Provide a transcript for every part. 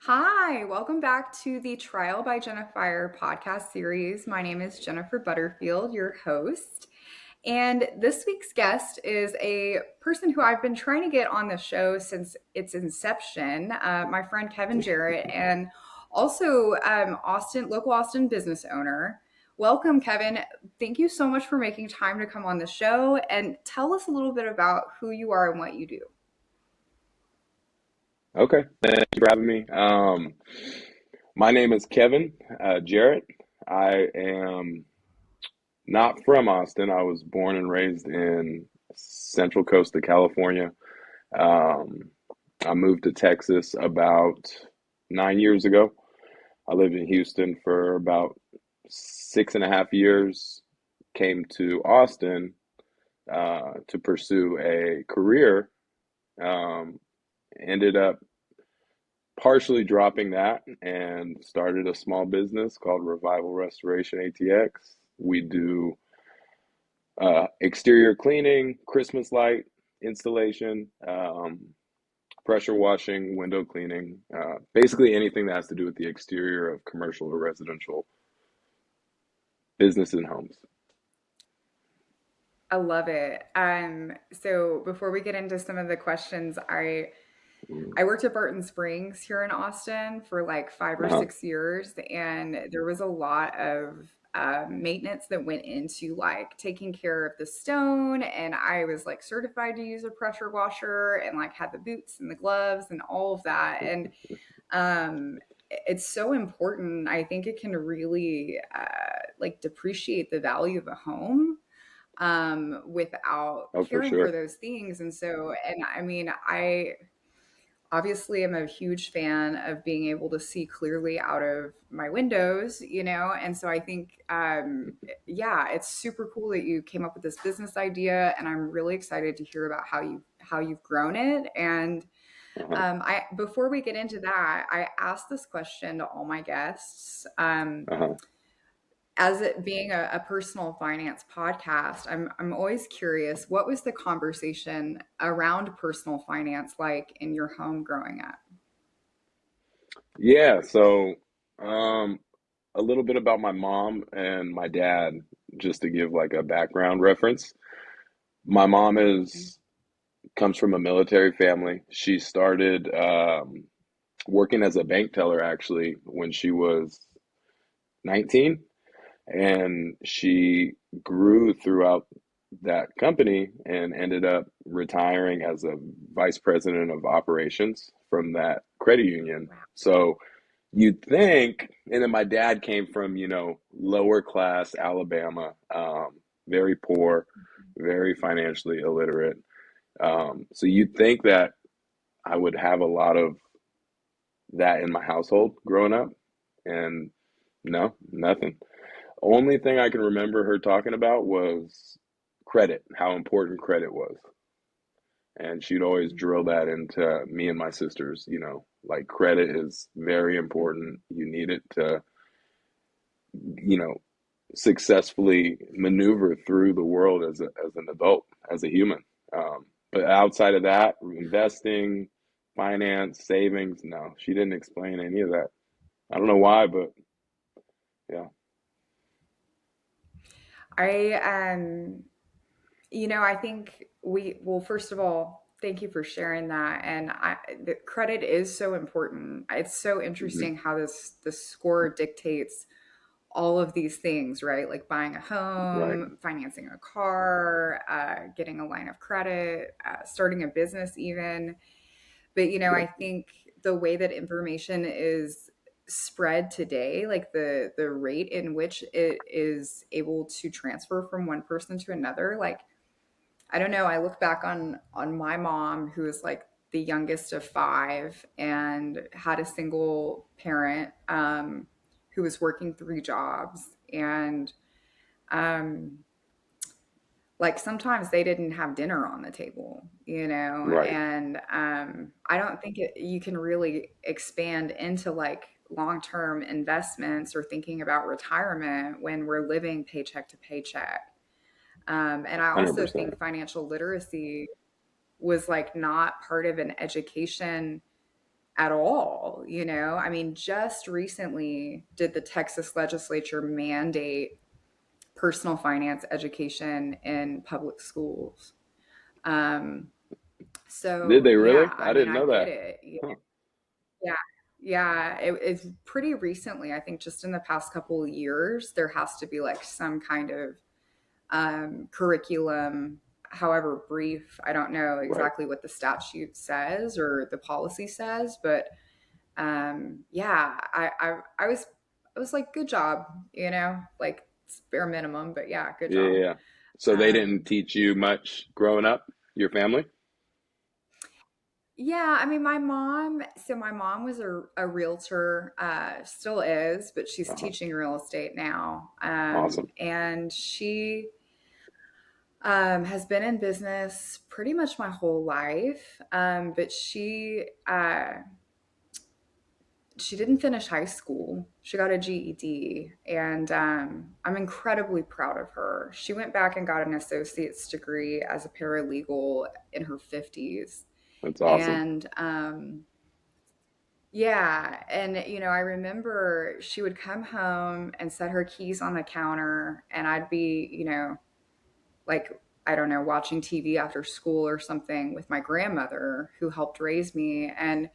Hi, welcome back to the Trial by Jennifer podcast series. My name is Jennifer Butterfield, your host. And this week's guest is a person who I've been trying to get on the show since its inception, my friend Kevin Jarrett, and also local Austin business owner. Welcome, Kevin. Thank you so much for making time to come on the show and tell us a little bit about who you are and what you do. Okay, thank you for having me. My name is Kevin Jarrett. I am not from Austin. I was born and raised in Central Coast of California. Um, I moved to Texas about 9 years ago. I lived in Houston for about 6.5 years. Came to Austin to pursue a career. Um, Ended up partially dropping that and started a small business called Revival Restoration ATX. We do exterior cleaning, Christmas light installation, pressure washing, window cleaning, basically anything that has to do with the exterior of commercial or residential business and homes. I love it. So before we get into some of the questions, I worked at Barton Springs here in Austin for like 5 or 6 years, and there was a lot of maintenance that went into like taking care of the stone. And I was like certified to use a pressure washer and like had the boots and the gloves and all of that. And it's so important. I think it can really like depreciate the value of a home without Oh, for caring for sure. those things. And so, and I mean, I obviously am a huge fan of being able to see clearly out of my windows, and so I think yeah, it's super cool that you came up with this business idea, and I'm really excited to hear about how you've grown it. And Uh-huh. I before we get into that, I asked this question to all my guests. Uh-huh. As it being a personal finance podcast, I'm always curious, what was the conversation around personal finance like in your home growing up? Yeah, so um, a little bit about my mom and my dad, just to give like a background reference. My mom is comes from a military family. She started working as a bank teller actually when she was 19, and she grew throughout that company and ended up retiring as a vice president of operations from that credit union. Wow. So you'd think, and then my dad came from, lower class Alabama, very poor, very financially illiterate. So you'd think that I would have a lot of that in my household growing up, and no, nothing. Only thing I can remember her talking about was credit, how important credit was. And she'd always drill that into me and my sisters, like credit is very important. You need it to, you know, successfully maneuver through the world as an adult, as a human. But outside of that, investing, finance, savings, no, she didn't explain any of that. I don't know why, but yeah. I I think well, first of all, thank you for sharing that. And the credit is so important. It's so Hmm. interesting how the score dictates all of these things, right? Like buying a Right. home, financing a car, getting a line of credit, starting a business, even. But I Yep. think the way that information is spread today, like the rate in which it is able to transfer from one person to another, like I don't know, I look back on my mom, who is like the youngest of five and had a single parent who was working three jobs. And um like sometimes they didn't have dinner on the table, Right. and I don't think you can really expand into like long-term investments or thinking about retirement when we're living paycheck to paycheck. And I also 100%. think financial literacy was like not part of an education at all, you know? I mean, just recently did the Texas legislature mandate personal finance education in public schools. Um, Did so they really? yeah, I I mean, didn't I know get that. it. Huh. Yeah. Yeah. It's pretty recently. I think just in the past couple of years, there has to be like some kind of curriculum, however brief. I don't know Right. exactly what the statute says or the policy says, but yeah, I was like, good job, you know, like it's bare minimum, but yeah, good Yeah, yeah, job. yeah. So they didn't Um, teach you much growing up, your family? yeah, I mean, my mom was a realtor, still is, but she's Uh-huh. teaching real estate now. Awesome. And she has been in business pretty much my whole life. But she didn't finish high school. She got a GED, and I'm incredibly proud of her. She went back and got an associate's degree as a paralegal in her 50s. That's awesome. And yeah, and you know, I remember she would come home and set her keys on the counter, and I'd be, you know, like, I don't know, watching TV after school or something with my grandmother who helped raise me. And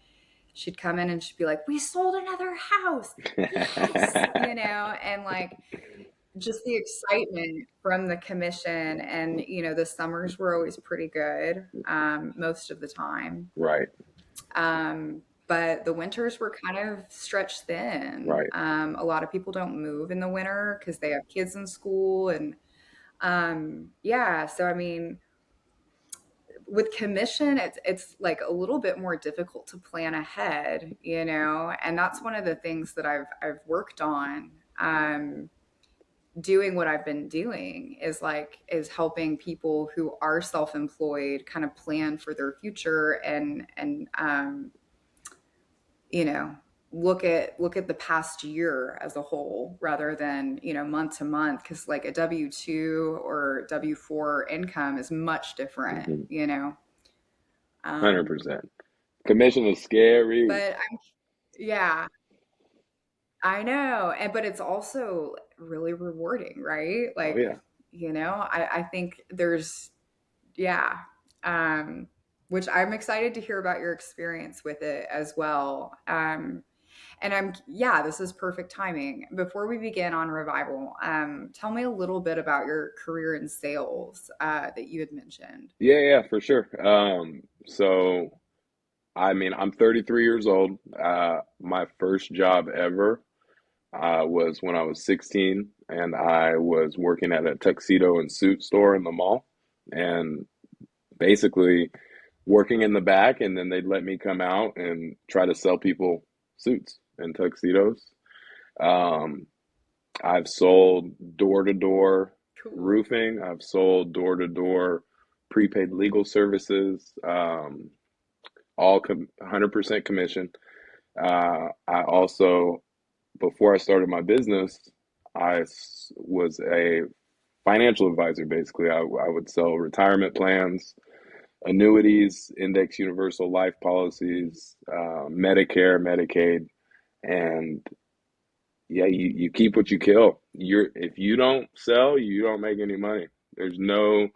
she'd come in and she'd be like, "We sold another house. Yes." You know, and like just the excitement from the commission. And, you know, the summers were always pretty good, most of the time. Right, But the winters were kind of stretched thin. right. A lot of people don't move in the winter because they have kids in school. And yeah, so I mean, with commission, it's like a little bit more difficult to plan ahead, you know, and that's one of the things that I've worked on. Doing what I've been doing is helping people who are self-employed kind of plan for their future and you know, look at the past year as a whole rather than, you know, month to month, because like a W-2 or W-4 income is much different, Hmm. you know. um 100%. Commission is scary. but I'm yeah, I know. And but it's also really rewarding, right? Oh Like, yeah. you know, I think there's yeah. Um which I'm excited to hear about your experience with it as well. And yeah, this is perfect timing. Before we begin on Revival, tell me a little bit about your career in sales that you had mentioned. Yeah, yeah, for sure. So I mean, I'm 33 years old. My first job ever was when I was 16, and I was working at a tuxedo and suit store in the mall, and basically working in the back, and then they'd let me come out and try to sell people suits and tuxedos. Um, I've sold door to door Cool. roofing. I've sold door to door prepaid legal services, all 100% commission. I also, before I started my business, was a financial advisor. Basically, I would sell retirement plans, annuities, index universal life policies, Medicare, Medicaid, and yeah, you keep what you kill. If you don't sell, you don't make any money. There's no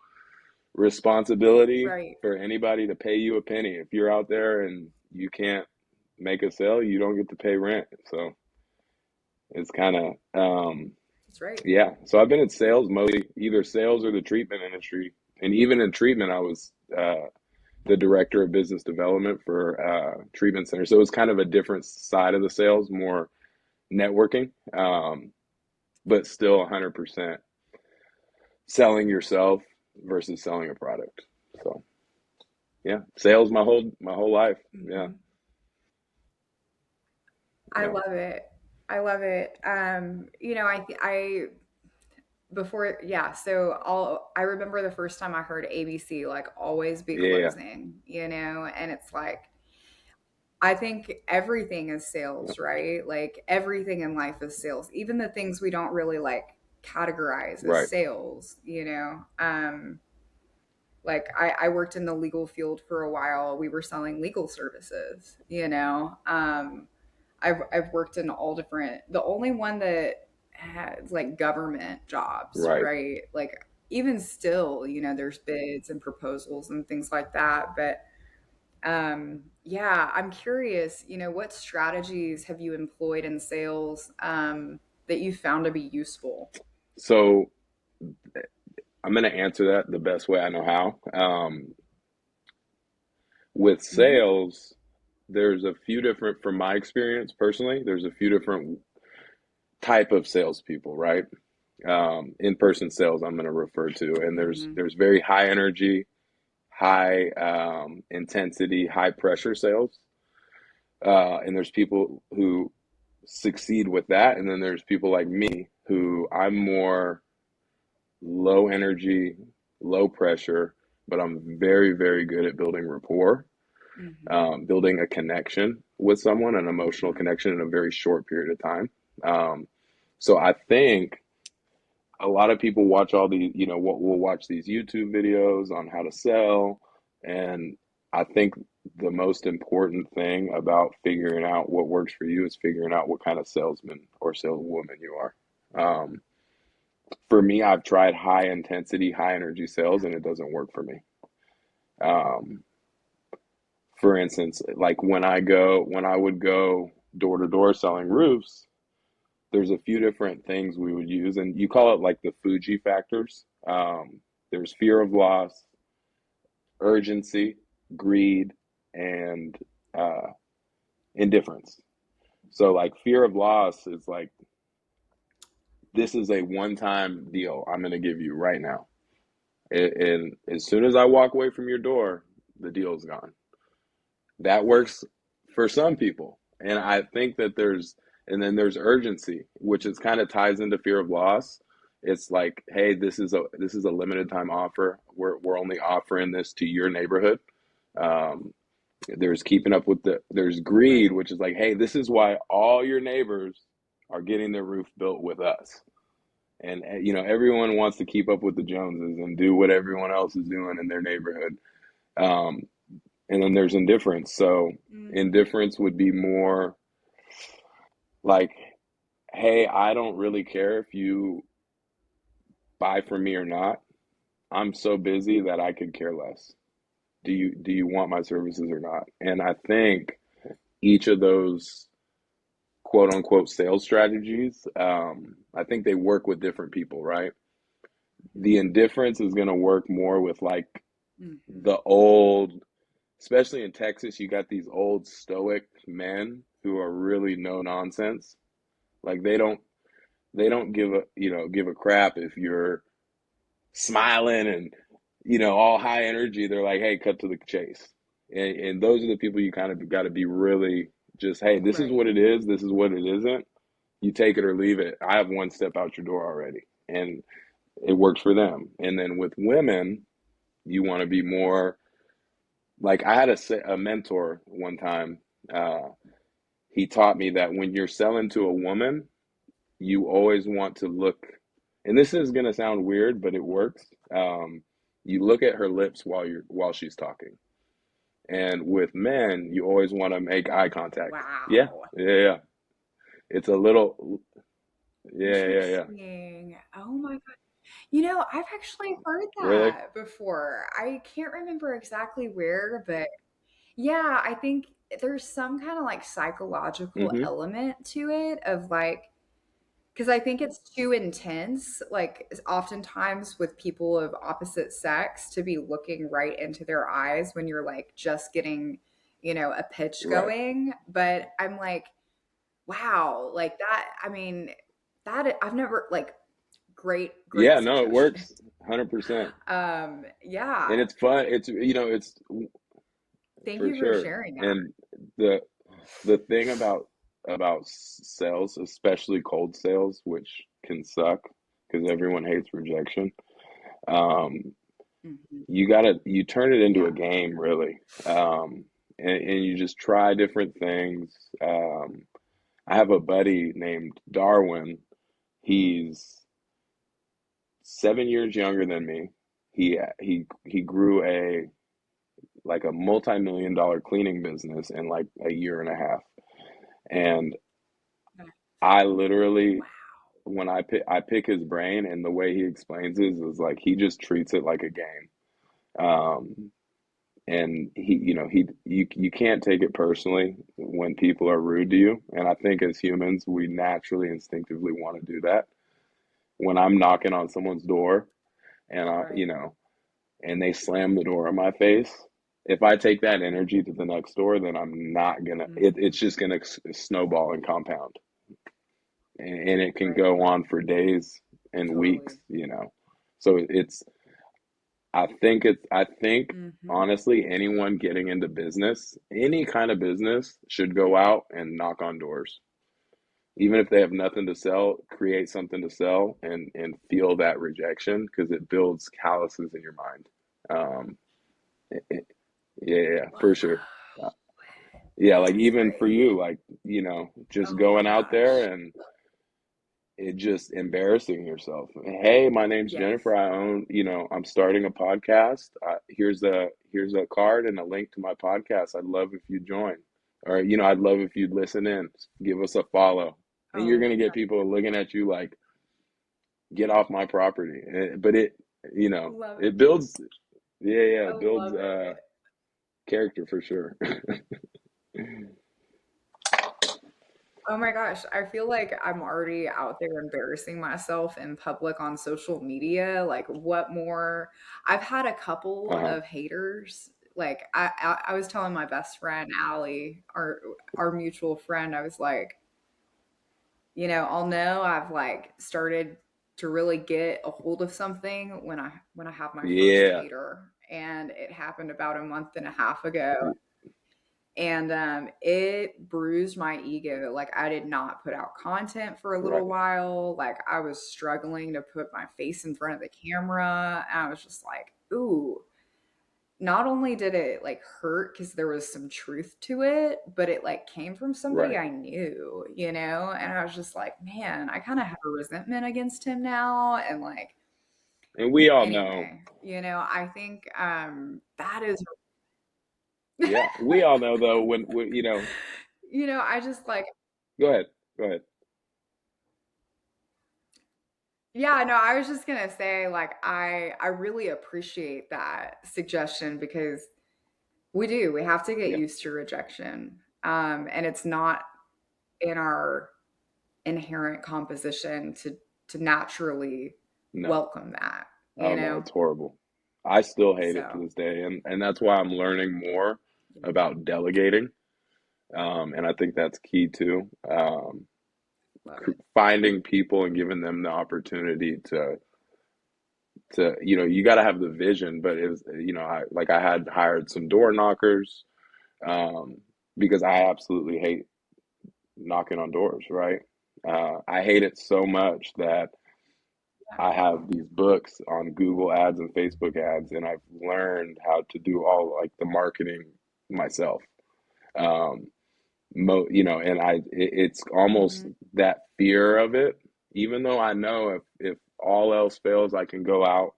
responsibility Right. for anybody to pay you a penny. If you're out there and you can't make a sale, you don't get to pay rent. So it's kind of That's right. yeah. So I've been in sales mostly, either sales or the treatment industry, and even in treatment, I was the director of business development for treatment center. So it was kind of a different side of the sales, more networking, but still 100% selling yourself versus selling a product. So yeah, sales my whole life. Yeah, Hmm. I yeah, love it. I love it. You know, I before yeah, so I remember the first time I heard ABC like always be yeah, closing, you know, and it's like I think everything is yeah. sales, right? Like everything in life is sales, even the things we don't really like categorize as Right. sales, you know. Like I worked in the legal field for a while. We were selling legal services, you know. I've worked in all different. The only one that has like government jobs, Right. right? Like even still, you know, there's bids and proposals and things like that. But yeah, I'm curious. You know, what strategies have you employed in sales that you found to be useful? So I'm going to answer that the best way I know how. With Hmm. sales, there's a few different, from my experience personally, there's a few different type of salespeople, right? In-person sales, I'm going to refer to, and Hmm. there's very high energy, high intensity, high pressure sales, and there's people who succeed with that, and then there's people like me who I'm more low energy, low pressure, but I'm very, very good at building rapport, Hmm. building a connection with someone, an emotional Hmm. connection in a very short period of time. Um, so I think a lot of people watch all these, you know, what we'll watch these YouTube videos on how to sell. And I think the most important thing about figuring out what works for you is figuring out what kind of salesman or saleswoman you are. Um, for me, I've tried high intensity, high energy sales, Yeah. and it doesn't work for me. Um, for instance, like when I would go door to door selling roofs, there's a few different things we would use, and you call it like the Fuji factors. There's fear of loss, urgency, greed, and uh, indifference. So, like, fear of loss is like, this is a one time deal I'm going to give you right now. And as soon as I walk away from your door, the deal's gone. That works for some people. And I think that and then there's urgency, which is kind of ties into fear of loss. It's like, hey, this is a limited time offer. We're only offering this to your neighborhood. Um, there's keeping up with there's greed, Right. which is like, hey, this is why all your neighbors are getting their roof built with us. And you know, everyone wants to keep up with the Joneses and do what everyone else is doing in their neighborhood. Um, and then there's indifference. So Mm-hmm. indifference would be more like, hey, I don't really care if you buy from me or not. I'm so busy that I could care less. Do you want my services or not? And I think each of those quote unquote sales strategies, I think they work with different people, right? The indifference is going to work more with like Mm-hmm. the old, especially in Texas, you got these old stoic men who are really no nonsense. Like they don't give a, you know, give a crap if you're smiling and, you know, all high energy. They're like, hey, cut to the chase. And those are the people you kind of got to be really just, hey, this is Right. what it is. This is what it isn't. You take it or leave it. I have one step out your door already. And it works for them. And then with women, you want to be more like I had a mentor one time. Uh, he taught me that when you're selling to a woman, you always want to look, and this is going to sound weird, but it works. You look at her lips while she's talking. And with men, you always want to make eye contact. Yeah, Wow. yeah, yeah. It's a little, yeah, yeah, yeah. Interesting. Oh my God. You know, I've actually heard Really? that before. I can't remember exactly where, but yeah, I think there's some kind of like psychological Mm-hmm. element to it of like, because I think it's too intense, like oftentimes with people of opposite sex to be looking right into their eyes when you're like just getting, you know, a pitch Right. going. But I'm like, wow, like that, I mean, that I've never like great Yeah, no, it suggestion. works 100%. Yeah. And it's fun. It's, you know, it's Thank for you for sure. sharing that. And the the thing about sales, especially cold sales, which can suck because everyone hates rejection. Um, Mhm. you turn it into a Yeah. game, really, and you just try different things. I have a buddy named Darwin. He's 7 years younger than me. he grew a multi-million dollar cleaning business in like a year and a half. And I literally, Wow. when I pick his brain, and the way he explains it is like he just treats it like a game. Um, and you can't take it personally when people are rude to you. And I think as humans, we naturally instinctively want to do that. When I'm knocking on someone's door and Right. and they slam the door in my face, if I take that energy to the next door, then I'm not gonna. It's Mhm. just gonna snowball and compound, and it can Right. go on for days and weeks. Totally. So I think Mhm. honestly, anyone getting into business, any kind of business, should go out and knock on doors. Even if they have nothing to sell, create something to sell, and feel that rejection, because it builds calluses in your mind. Um, it- yeah, yeah, for sure. Uh, yeah, like That's even for great. you, like, just Oh my going out there gosh. and it just embarrassing yourself. Hey, my name's Yes. Jennifer. I'm starting a podcast. Here's a card and a link to my podcast. I'd love if you join, or I'd love if you'd listen in. Give us a follow, and you're Oh, gonna get people looking at you like, get off my property. But love it. it builds. Yeah, yeah, I it builds love it. character for sure. Oh my gosh, I feel like I'm already out there embarrassing myself in public on social media. Like, what more? I've had a couple Uh-huh. of haters. Like, I was telling my best friend Allie, our mutual friend, I was like, I'll know I've like started to really get a hold of something when I have my first Yeah. hater, and it happened about a month and a half ago. And it bruised my ego. Like, I did not put out content for a little Right. while. Like, I was struggling to put my face in front of the camera. And I was just like, ooh, not only did it like hurt because there was some truth to it, but it like came from somebody Right. I knew. And I was just like, man, I kind of have a resentment against him now. And like, And we all know. anyway, I think that is, Yeah, we all know though, when I just like, go ahead. Go ahead. yeah, no, I was just gonna say, like, I really appreciate that suggestion because we have to get Yeah. used to rejection. And it's not in our inherent composition to naturally No. welcome that, Oh you no, know? it's horrible. I still hate it to So, this day, and that's why I'm learning more yeah, about delegating. And I think that's key too. love it. Finding people and giving them the opportunity to you got to have the vision, but it was, I had hired some door knockers, um, because I absolutely hate knocking on doors, right? I hate it so much that Yeah. I have these books on Google ads and Facebook ads, and I've learned how to do all like the marketing myself. Um, and it's almost Mhm. that fear of it, even though I know if all else fails, I can go out,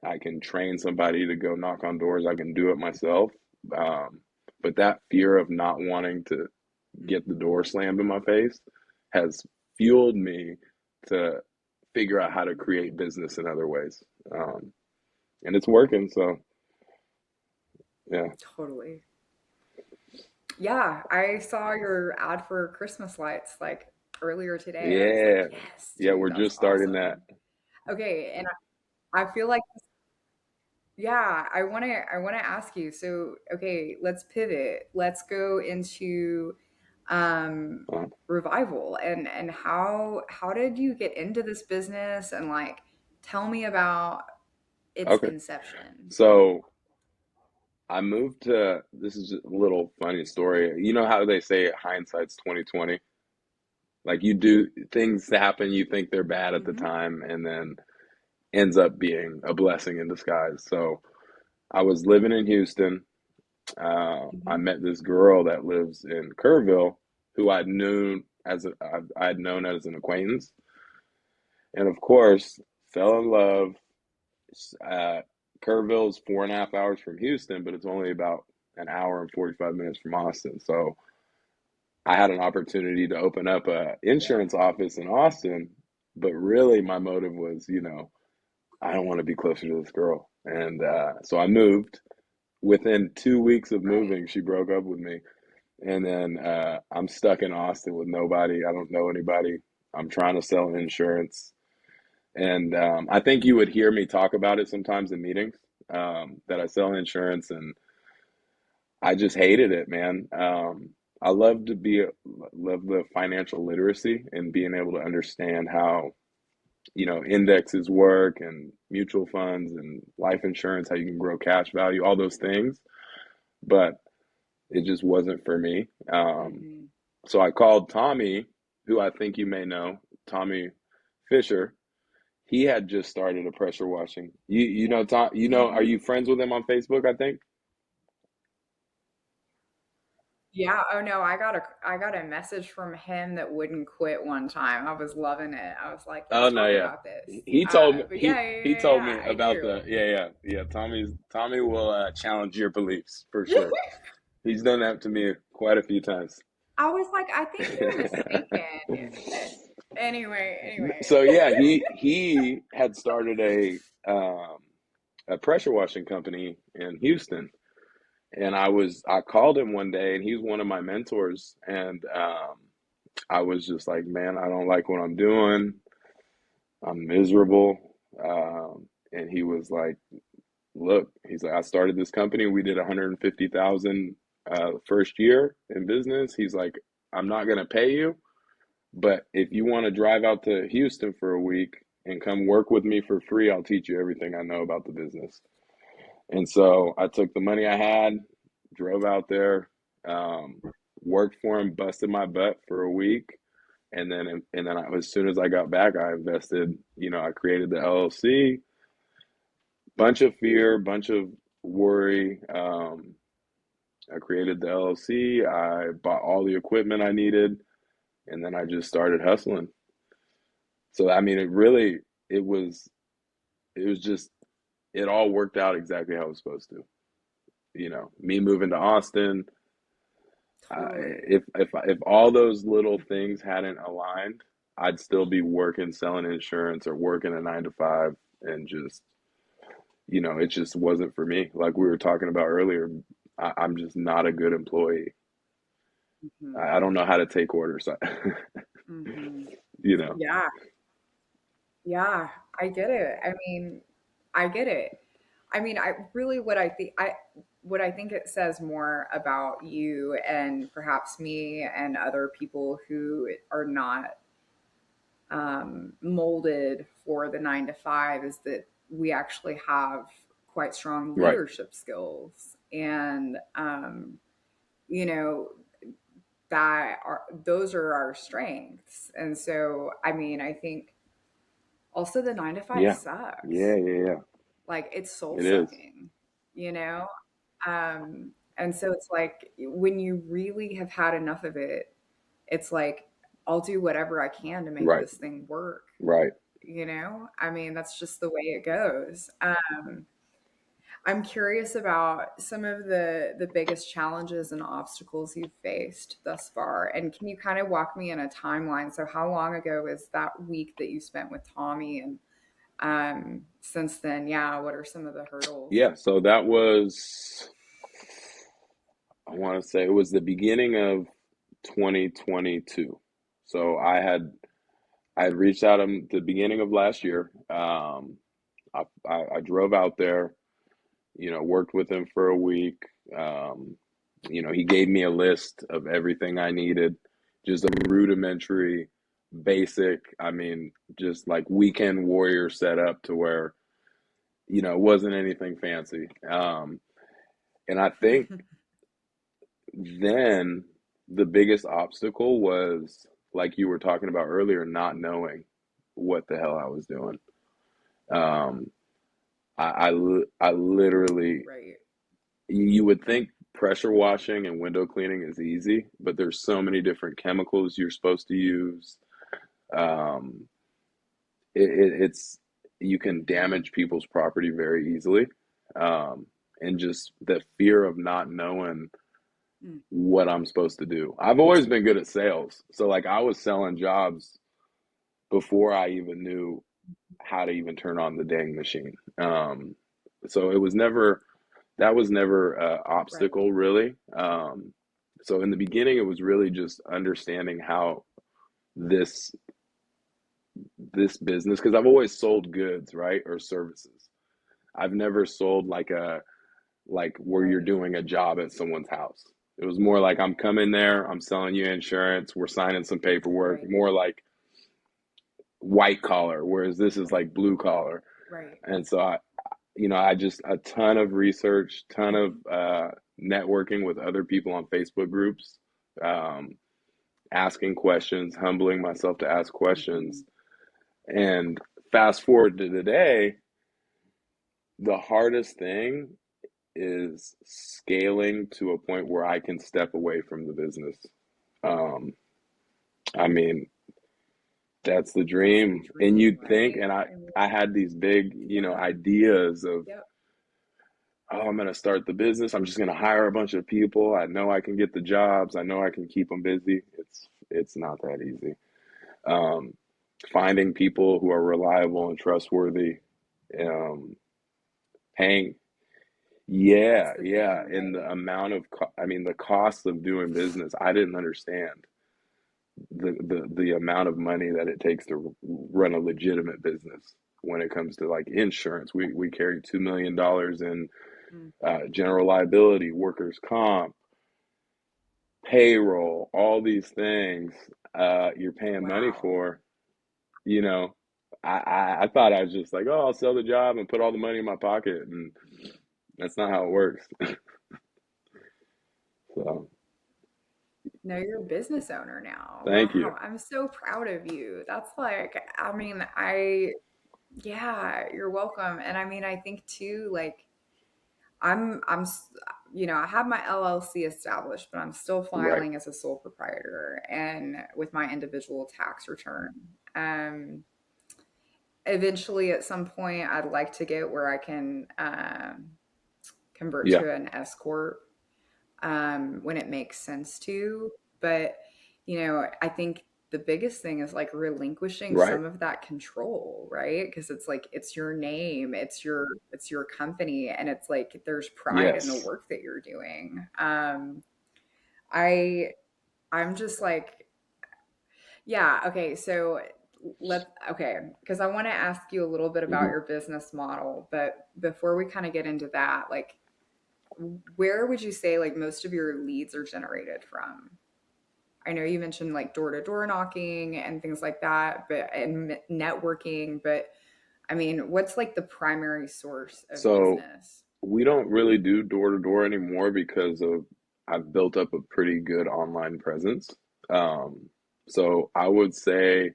I can train somebody to go knock on doors, I can do it myself. Um, but that fear of not wanting to get the door Mhm. slammed in my face has fueled me to figure out how to Mhm. create business in other ways. Um, and it's working. So, yeah. Totally. Yeah, I saw your ad for Christmas lights like earlier today. I was like, Yeah. yes, Yeah. dude, We're that's just starting that. awesome. Okay, and I feel like yeah, I want to ask you. So, okay, let's pivot. Let's go into Uh, revival and how did you get into this business and like tell me about its okay. inception. So I moved to, this is just a little funny story. You know how they say hindsight's 2020? Like you do things happen, you think they're bad at the Mhm. time, and then ends up being a blessing in disguise. So I was living in Houston. I Mhm. met this girl that lives in Kerrville, who I'd known as an acquaintance, and of course fell in love. Kerrville is 4.5 hours from Houston, but it's only about an hour and 45 minutes from Austin. So I had an opportunity to open up a Yeah. insurance office in Austin, but really my motive was, I don't want to be closer to this girl. And so I moved. Within 2 weeks of Right. moving, she broke up with me. And then I'm stuck in Austin with nobody. I don't know anybody. I'm trying to sell insurance. And I think you would hear me talk about it sometimes in meetings, that I sell insurance, and I just hated it, man. I love the financial literacy and being able to understand how, indexes work and mutual funds and life insurance, how you can grow cash value, all those things. But it just wasn't for me. Hmm. So I called Tommy, who I think you may know, Tommy Fisher. He had just started a pressure washing. You know Tom, are Hmm. you friends with him on Facebook, I think? Yeah. Oh no, I got a message from him that wouldn't quit one time. I was loving it. I was like, Oh let's no, talk yeah. about this. He told me But yeah, yeah, he yeah, told yeah, me I about do. the yeah. Tommy will challenge your beliefs for sure. He's done that to me quite a few times. I was like, I think he was thinking. Anyway. So yeah, he had started a pressure washing company in Houston, and I called him one day, and he's one of my mentors, and I was just like, man, I don't like what I'm doing. I'm miserable. And he was like, look, he's like, I started this company. We did 150,000 first year in business. He's like, I'm not gonna pay you, but if you want to drive out to Houston for a week and come work with me for free, I'll teach you everything I know about the business. And so I took the money I had, drove out there, um, worked for him, busted my butt for a week, as soon as I got back, I invested. I created the LLC. Bunch of fear, bunch of worry. I created the LLC. I bought all the equipment I needed, and then I just started hustling. So I mean, it was it was just it all worked out exactly how it was supposed to. Me moving to Austin. Totally. If all those little things hadn't aligned, I'd still be working selling insurance or working a 9 to 5, and just it just wasn't for me. Like we were talking about earlier, I'm just not a good employee. Hmm. I don't know how to take orders. Hmm. you know, Yeah. Yeah. I get it. I mean, I get it. I mean, I really what I think it says more about you and perhaps me and other people who are not molded for the 9 to 5 is that we actually have quite strong right? leadership skills, and you know that are those are our strengths. And so, I mean, I think also the 9 to 5 Yeah, sucks. yeah. Like it's soul It is sucking, you know? And so it's like when you really have had enough of it, it's like, I'll do whatever I can to make right, this thing work. right. I mean, that's just the way it goes. I'm curious about some of the biggest challenges and obstacles you've faced thus far. And can you kind of walk me in a timeline? So how long ago was that week that you spent with Tommy? And since then, yeah, what are some of the hurdles? Yeah. So that was, I want to say it was the beginning of 2022. So I had reached out at the beginning of last year. I drove out there, worked with him for a week. Um, he gave me a list of everything I needed, just a rudimentary, basic, I mean, just like weekend warrior setup to where, it wasn't anything fancy. And I think then the biggest obstacle was, like you were talking about earlier, not knowing what the hell I was doing. Um, I literally, Right. you would think pressure washing and window cleaning is easy, but there's so many different chemicals you're supposed to use. Um, it's you can damage people's property very easily. and just the fear of not knowing Mm. what I'm supposed to do. I've always been good at sales. So like I was selling jobs before I even knew how to even turn on the dang machine. So it was never that was never an Right. obstacle really. So in the beginning it was really just understanding how this this business, because I've always sold goods, right? Or services. I've never sold like where you're Right. doing a job at someone's house. It was more like I'm coming there, I'm selling you insurance, we're signing some paperwork, Right. more like white collar, whereas this is like blue collar. Right. And so I just a ton of research, ton of Mhm. networking with other people on Facebook groups, um, asking questions, humbling myself to ask questions. Mhm. And fast forward to today, the hardest thing is scaling to a point where I can step away from the business. Um, I mean, that's the That's the dream. And dream, you'd think, right? and I, I mean, I had these big, yeah. ideas of, Yep. oh, I'm going to start the business. I'm just going to hire a bunch of people. I know I can get the jobs. I know I can keep them busy. It's not that easy. Um, Finding people who are reliable and trustworthy, um, paying. That's Yeah, the yeah. thing, And the right? amount of, I mean, the cost of doing business, I didn't understand the amount of money that it takes to run a legitimate business when it comes to like insurance. We carry $2 million in Mm. general liability, workers' comp, payroll, all these things you're paying money Wow. for. You know, I thought I was just like, oh, I'll sell the job and put all the money in my pocket, and that's not how it works. So, No, you're a business owner now. thank you. Wow. I'm so proud of you. That's like, I mean, yeah, you're welcome. And I mean, I think too, like, I'm, I have my LLC established, but I'm still Right. filing as a sole proprietor and with my individual tax return. Um, Eventually, at some point, I'd like to get where I can convert Yeah. to an S corp when it makes sense to. But I think the biggest thing is like relinquishing Right. some of that control, right? Because it's like it's your name, it's your company, and it's like there's pride in the Yes. work that you're doing. I I'm just like, yeah, okay, so because I want to ask you a little bit about Hmm. your business model, but before we kind of get into that, like where would you say like most of your leads are generated from? I know you mentioned like door to door knocking and things like that, and networking, but I mean, what's like the primary source of So business? we don't really do door to door anymore because of I've built up a pretty good online presence. Um, so I would say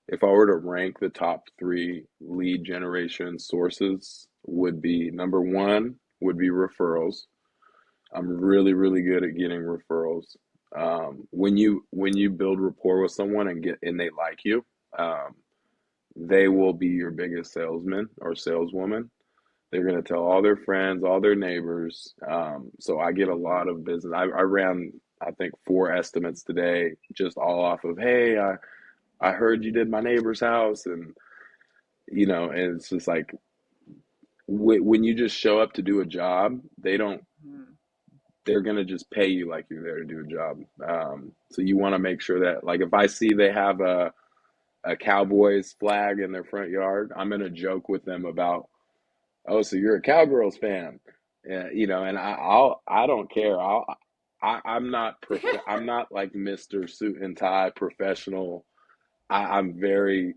if I were to rank the top three lead generation sources, would be number one would be referrals. I'm really, really good at getting referrals. When you build rapport with someone and they like you, um, they will be your biggest salesman or saleswoman. They're going to tell all their friends, all their neighbors. So I get a lot of business. I ran, I think, four estimates today, just all off of, hey, I heard you did my neighbor's house. And it's just like when you just show up to do a job, Mhm. they're going to just pay you like you're there to do a job. So you want to make sure that, like, if I see they have a Cowboys flag in their front yard, I'm going to joke with them about, oh, so you're a Cowgirls fan, and I don't care. I'm not like Mr. Suit and Tie professional. I'm very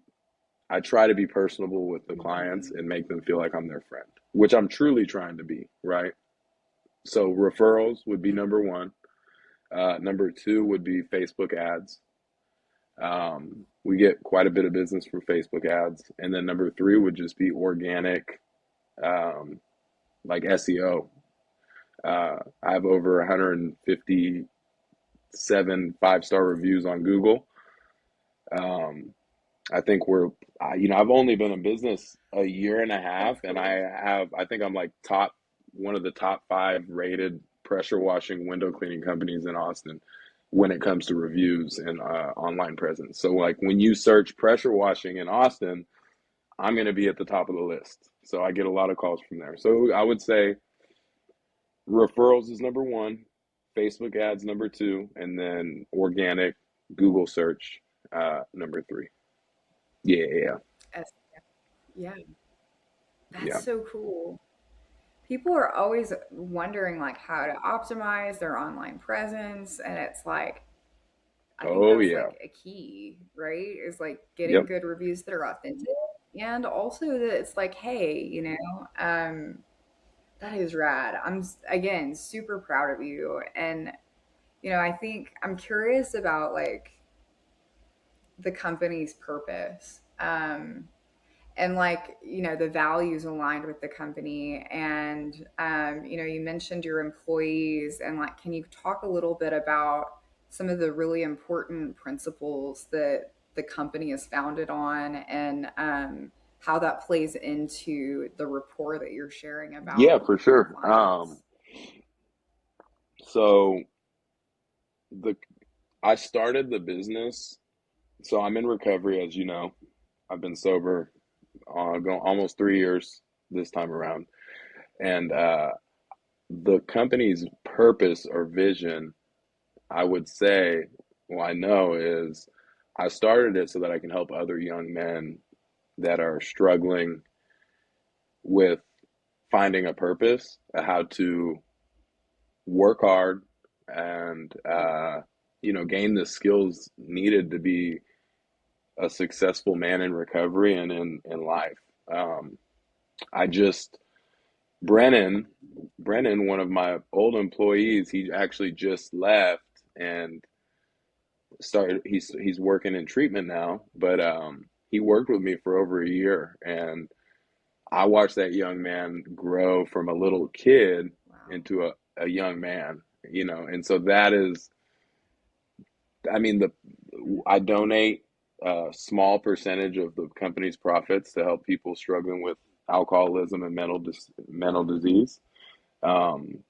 I try to be personable with the clients Mhm. and make them feel like I'm their friend, which I'm truly trying to be, right? So referrals would be number Mhm. one. Number two would be Facebook ads. We get quite a bit of business from Facebook ads, and then number three would just be organic, um, like SEO. I have over 157 5-star reviews on Google. Um, I think I've only been in business a year and a half, That's and cool. I think I'm like one of the top five rated pressure washing window cleaning companies in Austin when it comes to reviews and online presence. So like when you search pressure washing in Austin, I'm going to be at the top of the list. So I get a lot of calls from there. So I would say referrals is number one, Facebook ads number two, and then organic Google search number three. Yeah, yeah, Yes. Yeah, that's yeah. so cool. People are always wondering like how to optimize their online presence, and it's like I think Oh that's yeah. like a key, right? Is like getting Yep. good reviews that are authentic, and also that it's like, hey, that is rad. Again super proud of you, and I think I'm curious about like the company's purpose. And like the values aligned with the company, and you mentioned your employees, and like can you talk a little bit about some of the really important principles that the company is founded on, and how that plays into the rapport that you're sharing Yeah, about for with your sure. clients. So the I started the business. So I'm in recovery, as you know. I've been sober going almost 3 years this time around, and the company's purpose or vision, I would say, well, I know is I started it so that I can help other young men that are struggling with finding a purpose, how to work hard and gain the skills needed to be a successful man in recovery and in life. Um, I just Brennan, Brennan, one of my old employees, he actually just left and started. He's working in treatment now, but he worked with me for over a year, and I watched that young man grow from a little kid Wow. into a young man. And so that is, I mean, the I donate a small percentage of the company's profits to help people struggling with alcoholism and mental disease. Um,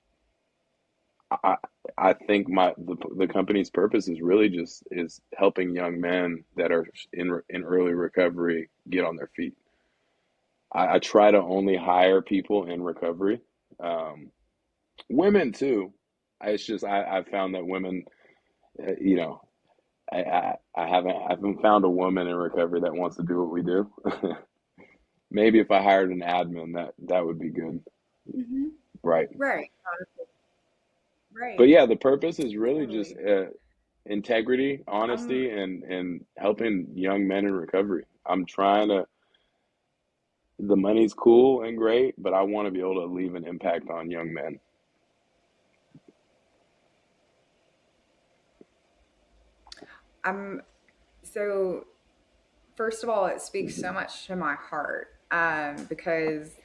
I I think the company's purpose is really just is helping young men that are in early recovery get on their feet. I try to only hire people in recovery, um, women too. It's just I've found that women, you know, I haven't found a woman in recovery that wants to do what we do. Maybe if I hired an admin, that would be good. Hmm. Right. Right. But Right. yeah, the purpose is really just Totally. integrity, Um, honesty, and helping young men in recovery. I'm trying to. The money's cool and great, but I want to be able to leave an impact on young men. I'm so first of all, it speaks so much to my heart, because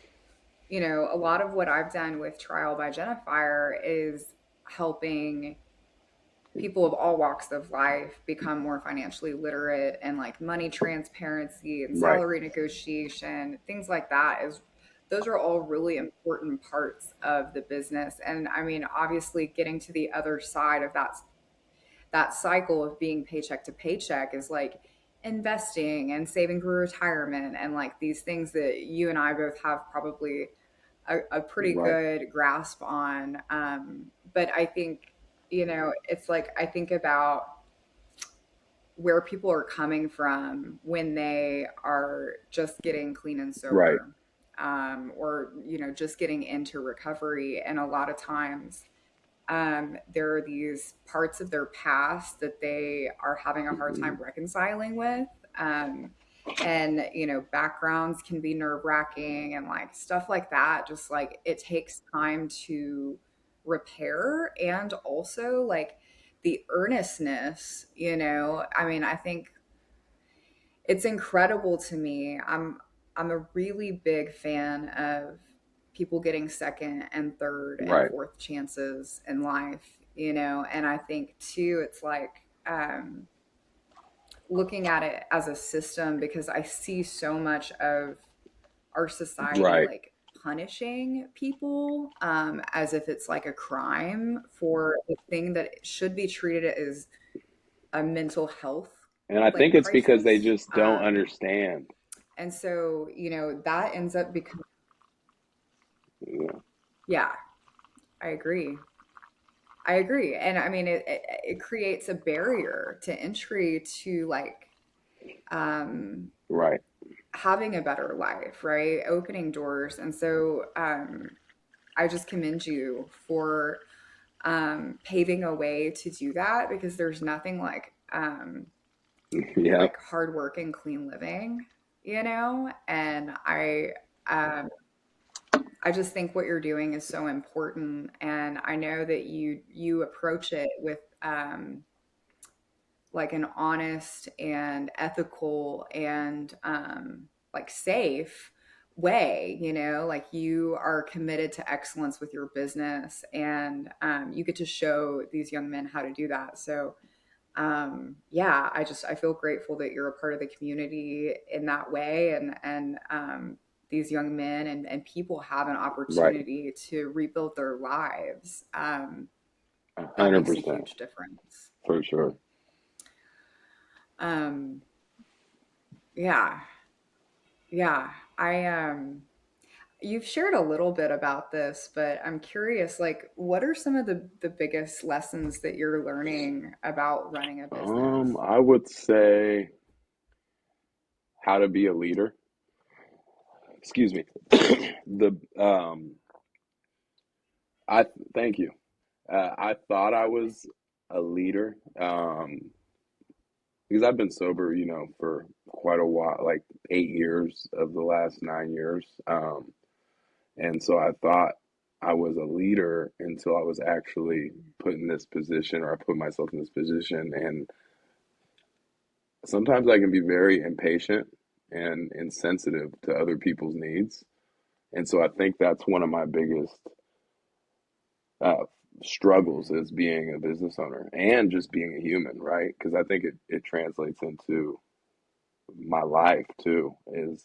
a lot of what I've done with Trial by Jennifer is helping people of all walks of life become more financially literate, and like money transparency and Right. salary negotiation, things like that is those are all really important parts of the business. And I mean, obviously getting to the other side of that cycle of being paycheck to paycheck is like investing and saving for retirement, and like these things that you and I both have probably a pretty Right. good grasp on. But I think, it's like I think about where people are coming from when they are just getting clean and Right. sober, or, just getting into recovery. And a lot of times, there are these parts of their past that they are having a hard time reconciling with. And backgrounds can be nerve wracking, and like stuff like that. Just like it takes time to repair, and also like the earnestness. I mean, I think it's incredible to me. I'm a really big fan of people getting second and third and Right. fourth chances in life, and I think too it's like looking at it as a system, because I see so much of our society Right. like punishing people as if it's like a crime for a thing that should be treated as a mental health And I like think it's because they crisis. just don't understand. And so, that ends up becoming, Yeah. yeah, I agree. I agree. And I mean, it creates a barrier to entry to like um, Right. having a better life, right? Opening doors. And so I just commend you for paving a way to do that, because there's nothing Yeah. like hard work and clean living, And um, I just think what you're doing is so important, and I know that you approach it with like an honest and ethical and like safe way, like you are committed to excellence with your business, and you get to show these young men how to do that. So yeah, I feel grateful that you're a part of the community in that way, and these young men and people have an Right. opportunity to rebuild their lives. A That hundred makes a percent huge difference. for sure. um yeah, yeah, you've shared a little bit about this, but I'm curious, like, what are some of the biggest lessons that you're learning about running a business? I would say how to be a leader. Excuse me. The I thank you. I thought I was a leader because I've been sober, for quite a while, like 8 years of the last 9 years. And so I thought I was a leader until I was actually put in this position, or I put myself in this position. And sometimes I can be very impatient and insensitive to other people's needs. And so I think that's one of my biggest uh, struggles as being a business owner and just being a human, right? Because I think it translates into my life too. Is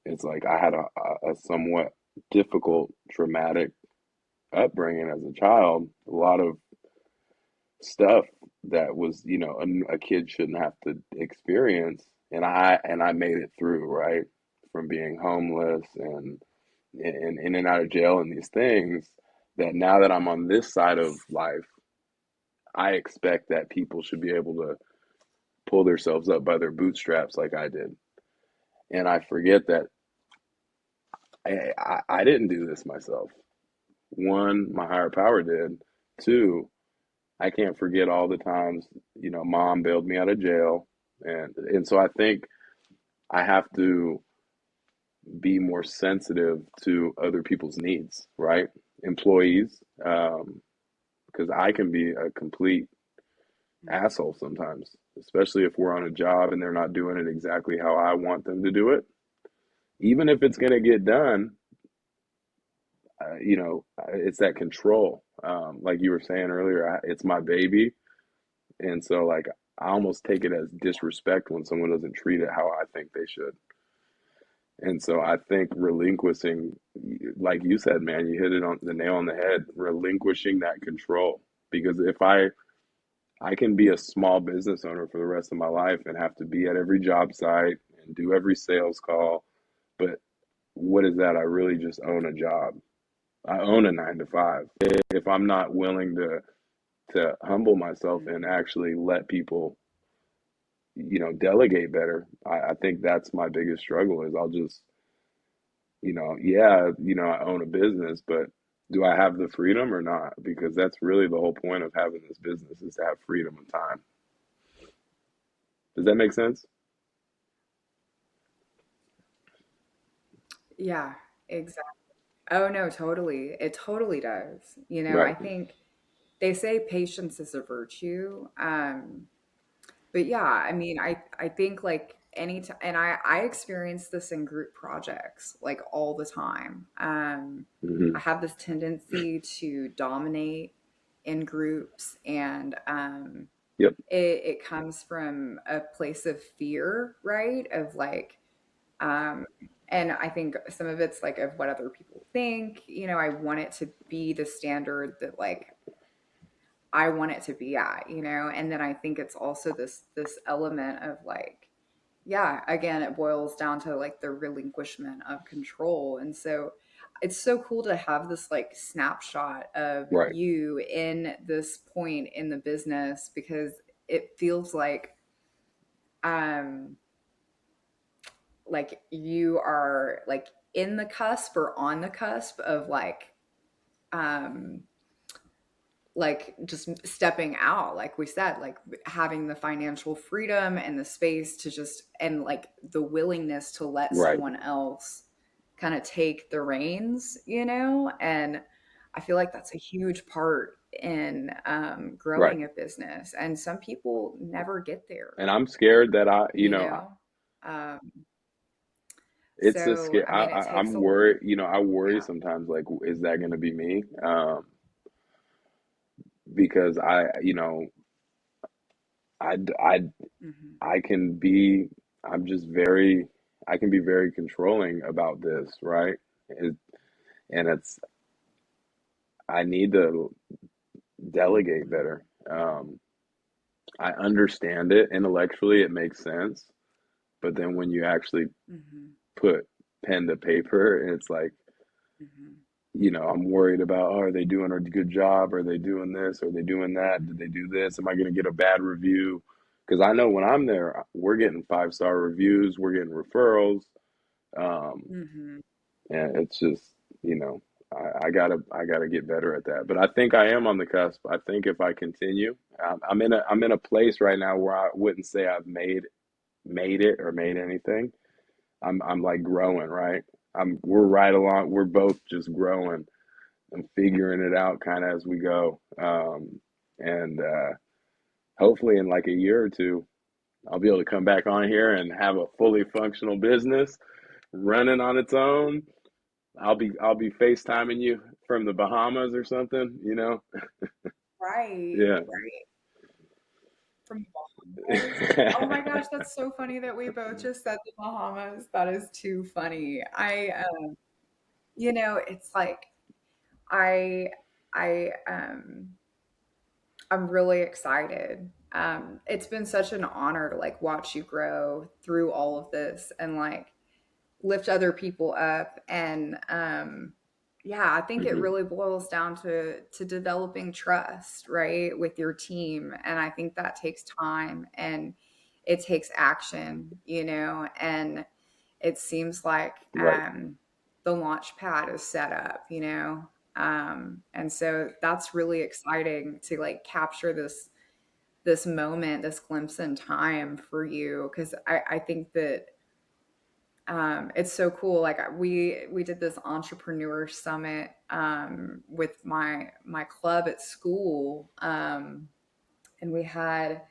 it's like I had a somewhat difficult, traumatic upbringing as a child. A lot of stuff that was, a kid shouldn't have to experience, and I made it through, right? From being homeless and in and out of jail and these things, that now that I'm on this side of life, I expect that people should be able to pull themselves up by their bootstraps like I did. And I forget that I didn't do this myself. One, my higher power did. Two, I can't forget all the times, mom bailed me out of jail. And so I think I have to be more sensitive to other people's needs, right? Employees, because I can be a complete asshole sometimes, especially if we're on a job and they're not doing it exactly how I want them to do it. Even if it's going to get done, it's that control. Like you were saying earlier, it's my baby. And so, like, I almost take it as disrespect when someone doesn't treat it how I think they should. And so I think relinquishing, like you said, man, you hit it on the nail on the head, relinquishing that control. Because if I can be a small business owner for the rest of my life and have to be at every job site and do every sales call, but what is that? I really just own a job. I own a 9 to 5. If I'm not willing to humble myself and Mhm. actually let people, delegate better, I think that's my biggest struggle is I'll just, yeah, I own a business, but do I have the freedom or not? Because that's really the whole point of having this business is to have freedom of time. Does that make sense? Yeah, exactly. Oh no, totally. It totally does. I Right. think they say patience is a virtue. But yeah, I mean, I think like any time, and I experience this in group projects like all the time. I Hmm. have this tendency to dominate in groups, and Yep. it comes from a place of fear, right? Of like, um, and I think some of it's like of what other people think. I want it to be the standard that like I want it to be at, and then I think it's also this element of like, yeah, again, it boils down to like the relinquishment of control. And so it's so cool to have this like snapshot of Right. you in this point in the business, because it feels um like you are like in the cusp or on the cusp of um like just stepping out, like we said, like having the financial freedom and the space to just, and like the willingness to let Right. someone else kind of take the reins, and I feel like that's a huge part in Right. growing a business, and some people never get there, And I'm scared that you know um, it's a so scare. I mean it takes I'm a, worried. I worry yeah. sometimes. Like, is that going to be me? Because I, I, Hmm. I can be. I'm just very. I can be very controlling about this, right? It, and it's. I need to delegate better. I understand it intellectually. It makes sense. But then when you actually Hmm. put pen to paper, it's like, Hmm. I'm worried about, oh, are they doing a good job? Are they doing this? Are they doing that? Did they do this? Am I going to get a bad review? Because I know when I'm there, we're getting 5-star reviews, we're getting referrals, um, Hmm. and it's just, you know, I gotta get better at that. But I think I am on the cusp. I think if I continue, I'm in a place right now where I wouldn't say I've made it or made anything. I'm like growing, right? We're right along. We're both just growing and figuring it out kind of as we go. And hopefully, in like a year or two, I'll be able to come back on here and have a fully functional business running on its own. I'll be FaceTiming you from the Bahamas or something, you know? Right, Yeah. right. From Bahamas. Oh my gosh, that's so funny that we both just said the Bahamas. That is too funny. It's like I I I'm really excited. It's been such an honor to like watch you grow through all of this and like lift other people up, and yeah, I think it Hmm. really boils down to developing trust, right, with your team, and I think that takes time and it takes action, and it seems like Right. the launch pad is set up, and so that's really exciting to like capture this moment, this glimpse in time for you, because I think that it's so cool. Like we did this entrepreneur summit with my club at school, and we had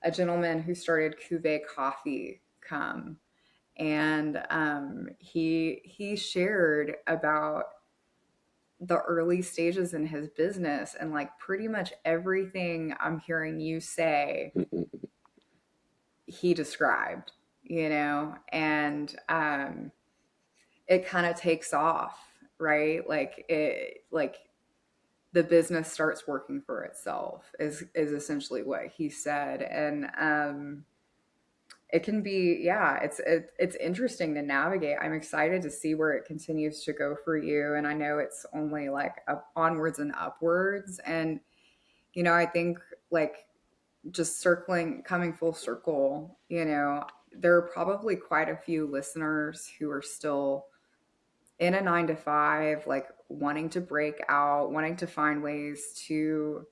a gentleman who started Cuvée Coffee come, and he shared about the early stages in his business, and like pretty much everything I'm hearing you say Hmm. he described, and it kind of takes off, right? Like the business starts working for itself is essentially what he said. And it can be, yeah, it's interesting to navigate. I'm excited to see where it continues to go for you, and I know it's only like onwards and upwards. And I think like just coming full circle, there are probably quite a few listeners who are still in a 9 to 5, like wanting to break out, wanting to find ways to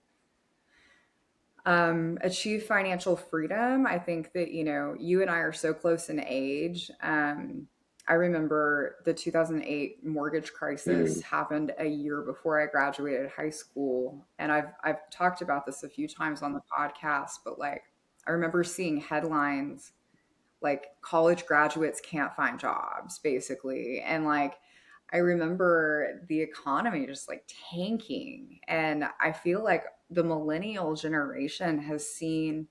achieve financial freedom. I think that, you and I are so close in age. I remember the 2008 mortgage crisis Hmm. happened a year before I graduated high school. And I've talked about this a few times on the podcast, but like, I remember seeing headlines like college graduates can't find jobs basically, and like I remember the economy just like tanking, and I feel like the millennial generation has seen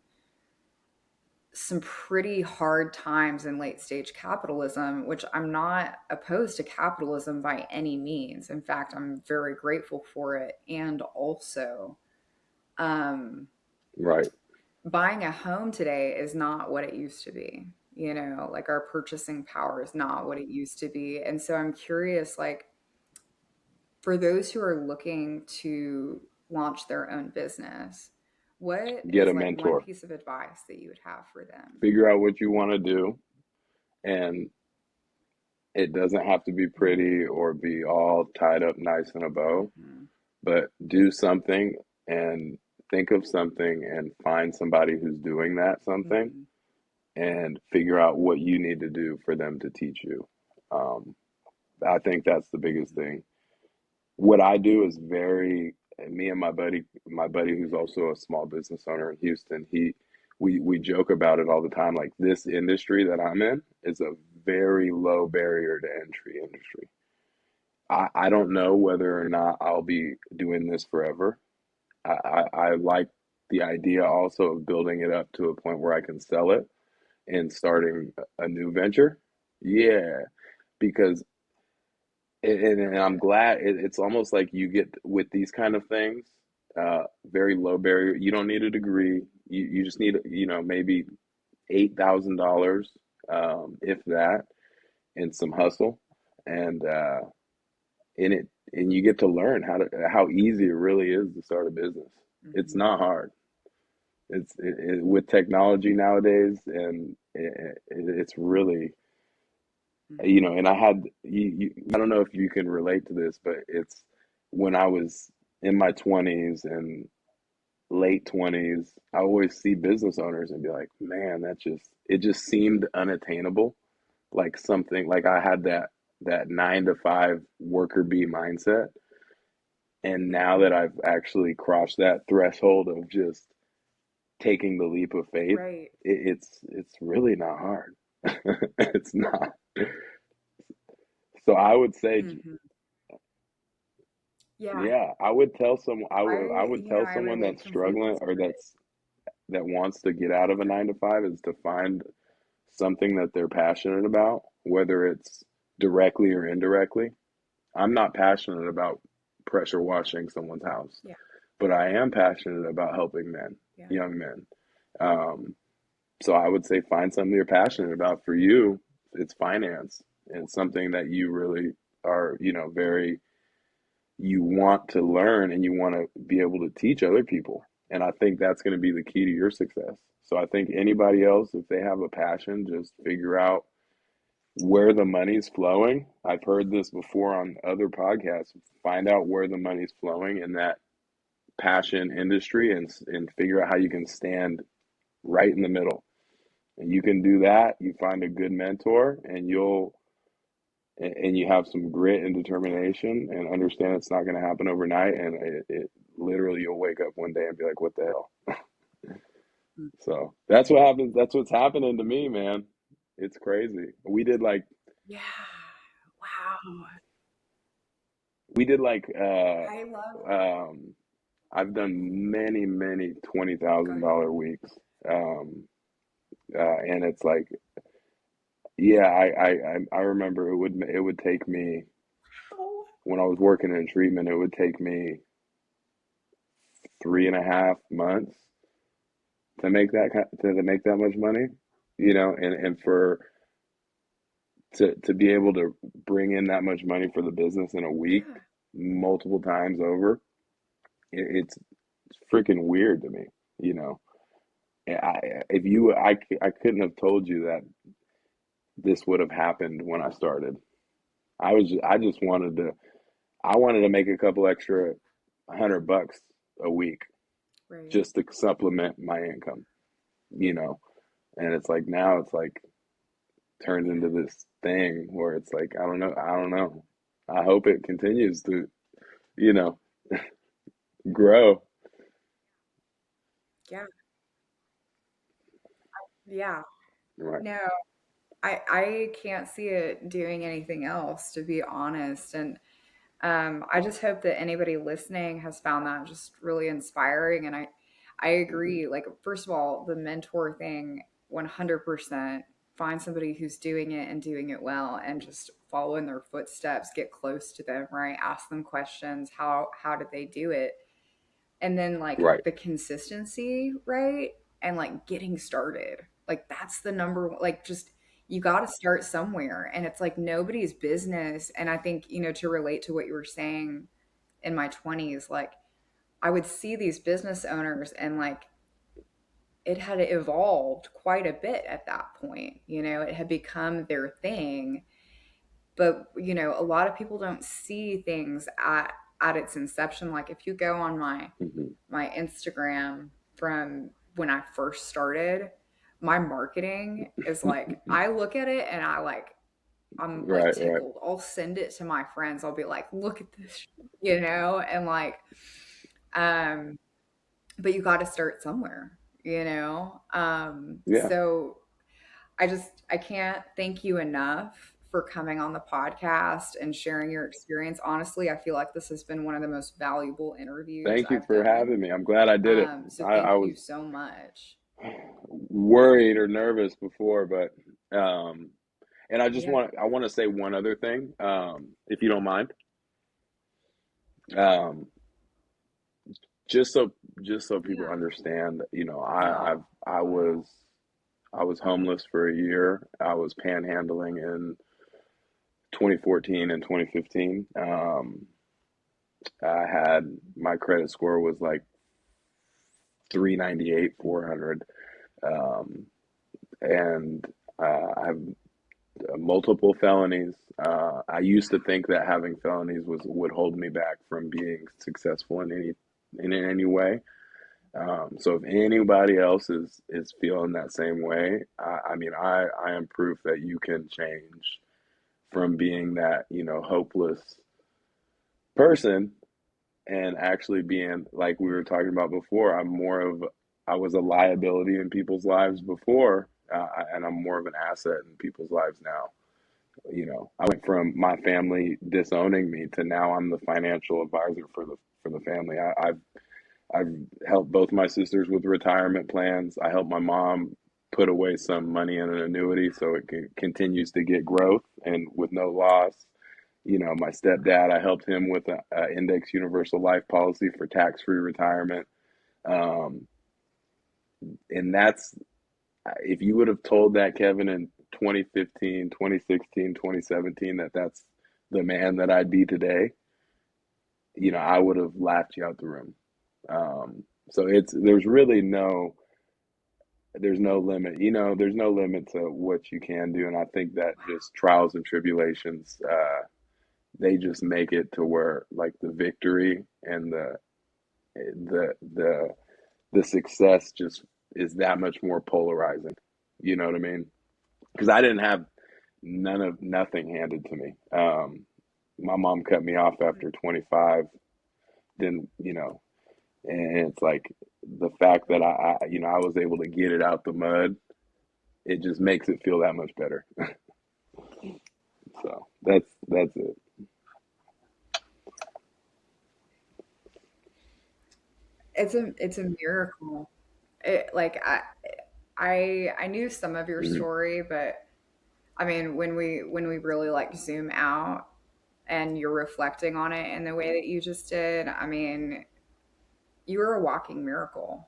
some pretty hard times in late stage capitalism, which I'm not opposed to capitalism by any means. In fact, I'm very grateful for it. And also, um, Right. buying a home today is not what it used to be. Like our purchasing power is not what it used to be. And so I'm curious, like, for those who are looking to launch their own business, what Get a is like one mentor. piece of advice that you would have for them? Figure out what you want to do, and it doesn't have to be pretty or be all tied up nice in a bow, Mhm. but do something and think of something and find somebody who's doing that something Mhm. and figure out what you need to do for them to teach you. Um, I think that's the biggest Mhm. thing. What I do is very, me and my buddy who's also a small business owner in Houston, we joke about it all the time. Like this industry that I'm in is a very low barrier to entry industry. I don't know whether or not I'll be doing this forever. I like the idea also of building it up to a point where I can sell it and starting a new venture. Yeah, because and I'm Right. glad it's almost like you get with these kind of things, very low barrier. You don't need a degree. You just need, maybe $8,000, if that, and some hustle, and and you get to learn how easy it really is to start a business. It's Mhm. not hard. With technology nowadays, and it's really, Mhm. and I had I don't know if you can relate to this, but it's when I was in my 20s and late 20s, I always see business owners and be like, man, it just seemed unattainable. Like something like I had that 9 to 5 worker bee mindset. And now that Mhm. I've actually crossed that threshold of just taking the leap of faith, Right. it's really not hard. It's not. So I would say, Mhm. Yeah. yeah, I would tell someone, I would tell I someone relate that's completely struggling to or it. that wants to get out of a Yeah. 9 to 5 is to find something that they're passionate about, whether it's directly or indirectly. I'm not passionate about pressure washing someone's house, Yeah. but I am passionate about helping men, Yeah. young men. Um, so I would say find something you're passionate about. For you, it's finance. It's something that you really are, very, you want to learn and you want to be able to teach other people. And I think that's going to be the key to your success. So I think anybody else, if they have a passion, just figure out where the money's flowing. I've heard this before on other podcasts. Find out where the money's flowing in that passion industry and figure out how you can stand right in the middle. And you can do that. You find a good mentor and you have some grit and Yeah. determination and understand it's not going to happen overnight. And it literally, you'll wake up one day and be like, what the hell? Mm. So that's what happens. That's what's happening to me, man. It's crazy. Yeah. Wow. We did like, I love I've done many twenty Go thousand ahead. dollar weeks, um, and it's like, yeah, I remember it would take me Oh, when I was working in treatment, it would take me 3.5 months to make that much money, and for to be able to bring in that much money for the business in a week, yeah. multiple times over, it's freaking weird to me, you know. If I couldn't have told you that this would have happened when I started. I just I wanted to make a couple extra $100 a week Right. just to supplement my income, you know. And it's like now it's like turned Yeah. into this thing where it's like I don't know. I hope it continues to, you know, grow. Yeah. Yeah. Right. No, I can't see it doing anything else, to be honest. And I just hope that anybody listening has found that just really inspiring. And I Mhm. agree. Like, first of all, the mentor thing, 100%. Find somebody who's doing it and doing it well, and just follow in their footsteps. Get close to them, right? Ask them questions. How did they do it? And then like Right. the consistency, right? And like getting started. Like that's the number one, like just you got to start somewhere, and it's like nobody's business. And I think, to relate to what you were saying, in my 20s, like I would see these business owners, and like it had evolved quite a bit at that point. It had become their thing. But a lot of people don't see things at its inception. Like if you go on Hmm. my Instagram from when I first started, my marketing is like I look at it and I'm like Right, right. tickled. I'll send it to my friends. I'll be like, "Look at this," and like um but you got to start somewhere. Yeah. So I can't thank you enough for coming on the podcast and sharing your experience. Honestly, I feel like this has been one of the most valuable interviews Thank you I've for having done. me. I'm glad I did it. So I thank was you so much. worried or nervous before, but and Yeah. I want to say one other thing, if you don't mind. Um, just so just so people Yeah. understand, No. I was homeless for a year. I was panhandling in 2014 and 2015. I had my credit score was like 398, 400. Um, and I have multiple felonies. I used to think that having felonies would hold me back from being successful in any way. So if anybody else is feeling that same way, I mean, I am proof that you can change from being that hopeless person and actually being like we were talking about before. I was a liability in people's lives before, and I'm more of an asset in people's lives now. I went from my family disowning me to now I'm the financial advisor for the family. I've helped both my sisters with retirement plans. I helped my mom put away some money in an annuity so it continues to get growth and with no loss. My stepdad, I helped him with a index universal life policy for tax-free retirement. Um, and that's if you would have told that Kevin in 2015, 2016, 2017 that that's the man that I'd be today, I would have laughed you out the room. So there's really there's no limit. There's no limit to what you can do, and I think that just trials and tribulations, they just make it to where like the victory and the the the success just is that much more polarizing. You know what I mean? Because I didn't have nothing handed to me. My mom cut me off after 25. Then and it's like the fact that I was able to get it out the mud. It just makes it feel that much better. So that's it. It's a miracle. Like I knew some of your Mhm. story, but I mean, when we really like zoom out and you're reflecting on it in the way that you just did, I mean, you are a walking miracle.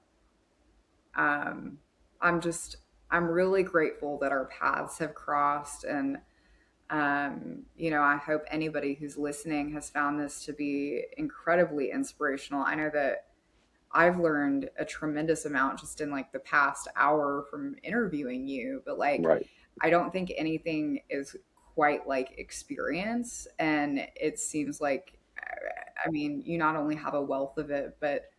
Um, I'm just I'm really grateful that our paths have crossed, and I hope anybody who's listening has found this to be incredibly inspirational. I know that I've learned a tremendous amount just in like the past hour from interviewing you, but like Right. I don't think anything is quite like experience. And it seems like, I mean, you not only have a wealth of it, but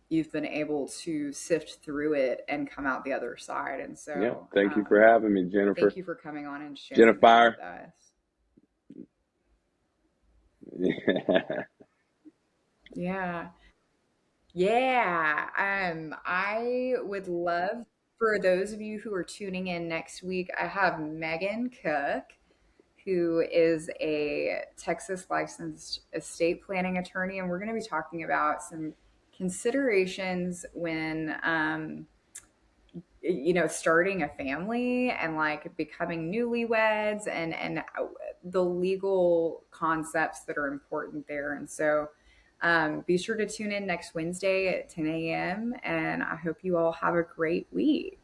you've been able to sift through it and come out the other side. And Yeah. so, Thank you for having me, thank Jennifer. you for coming on and sharing that with Jennifer. us. Yeah. Yeah. Yeah. I would love for those of you who are tuning in next week, I have Megan Cook, who is a Texas licensed estate planning attorney. And we're going to be talking about some considerations when, starting a family and like becoming newlyweds and the legal concepts that are important there. And so be sure to tune in next Wednesday at 10 a.m. And I hope you all have a great week.